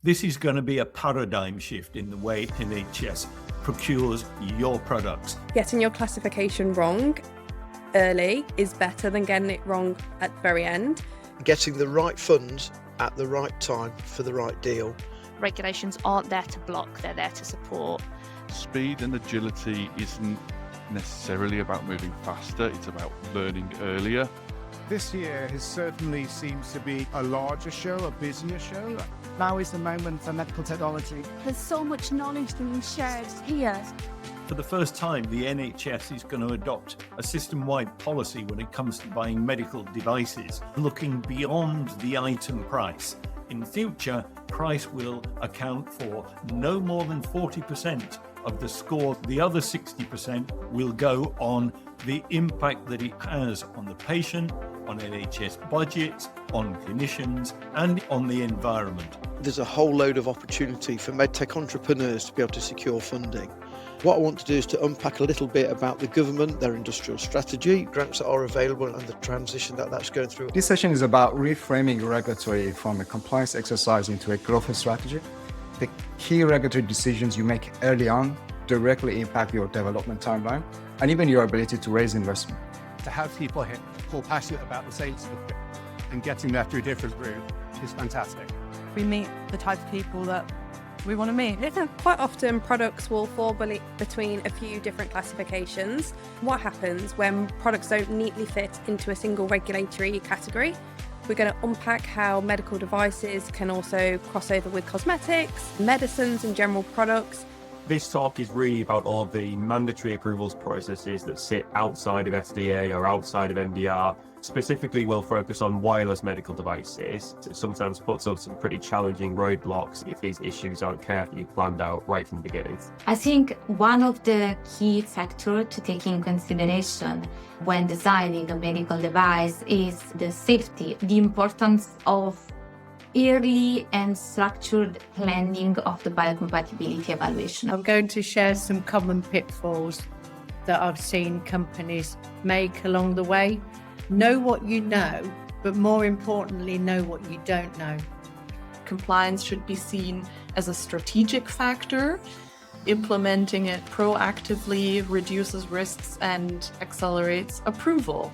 This is going to be a paradigm shift in the way NHS procures your products. Getting your classification wrong early is better than getting it wrong at the very end. Getting the right funds at the right time for the right deal. Regulations aren't there to block, they're there to support. Speed and agility isn't necessarily about moving faster, it's about learning earlier. This year certainly seems to be a larger show, a busier show. Now is the moment for medical technology. There's so much knowledge being shared here. For the first time, the NHS is going to adopt a system-wide policy when it comes to buying medical devices, looking beyond the item price. In future, price will account for no more than 40% of the score. The other 60% will go on the impact that it has on the patient, on NHS budgets, on clinicians, and on the environment. There's a whole load of opportunity for medtech entrepreneurs to be able to secure funding. What I want to do is to unpack a little bit about the government, their industrial strategy, grants that are available, and the transition that's going through. This session is about reframing regulatory from a compliance exercise into a growth strategy. The key regulatory decisions you make early on directly impact your development timeline and even your ability to raise investment. To have people here who are passionate about the same subject and getting that through different routes is fantastic. We meet the type of people that we want to meet. Quite often products will fall between a few different classifications. What happens when products don't neatly fit into a single regulatory category? We're going to unpack how medical devices can also cross over with cosmetics, medicines and general products. This talk is really about all the mandatory approvals processes that sit outside of FDA or outside of MDR. Specifically, we'll focus on wireless medical devices. It sometimes puts up some pretty challenging roadblocks if these issues aren't carefully planned out right from the beginning. I think one of the key factors to take in consideration when designing a medical device is the safety, the importance of early and structured planning of the biocompatibility evaluation. I'm going to share some common pitfalls that I've seen companies make along the way. Know what you know, but more importantly, know what you don't know. Compliance should be seen as a strategic factor. Implementing it proactively reduces risks and accelerates approval.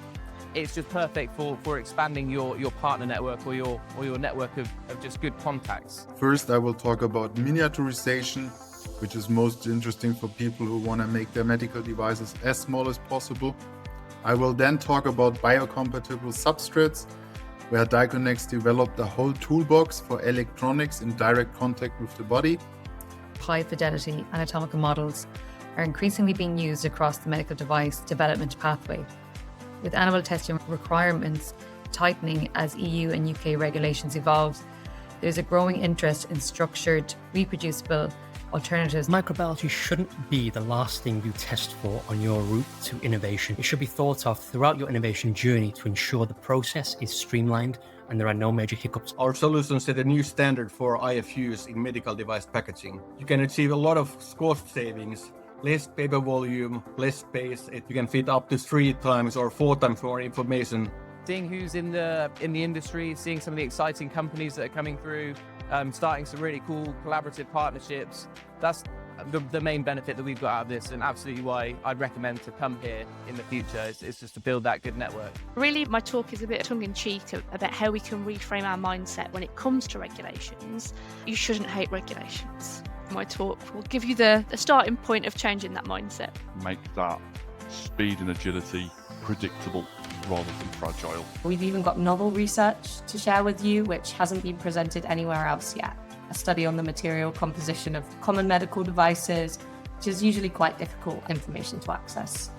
It's just perfect for expanding your partner network or your network of just good contacts. First, I will talk about miniaturization, which is most interesting for people who want to make their medical devices as small as possible. I will then talk about biocompatible substrates, where Diconex developed a whole toolbox for electronics in direct contact with the body. High-fidelity anatomical models are increasingly being used across the medical device development pathway, with animal testing requirements tightening as EU and UK regulations evolve. There's a growing interest in structured, reproducible alternatives. Microbiology shouldn't be the last thing you test for on your route to innovation. It should be thought of throughout your innovation journey to ensure the process is streamlined and there are no major hiccups. Our solution set a new standard for IFUs in medical device packaging. You can achieve a lot of cost savings, less paper volume, less space. You can fit up to 3 times or 4 times more information. Seeing who's in the industry, seeing some of the exciting companies that are coming through, starting some really cool collaborative partnerships. That's the main benefit that we've got out of this, and absolutely why I'd recommend to come here in the future is just to build that good network. Really, my talk is a bit tongue-in-cheek about how we can reframe our mindset when it comes to regulations. You shouldn't hate regulations. My talk will give you the starting point of changing that mindset. Make that speed and agility predictable rather than fragile. We've even got novel research to share with you, which hasn't been presented anywhere else yet. A study on the material composition of common medical devices, which is usually quite difficult information to access.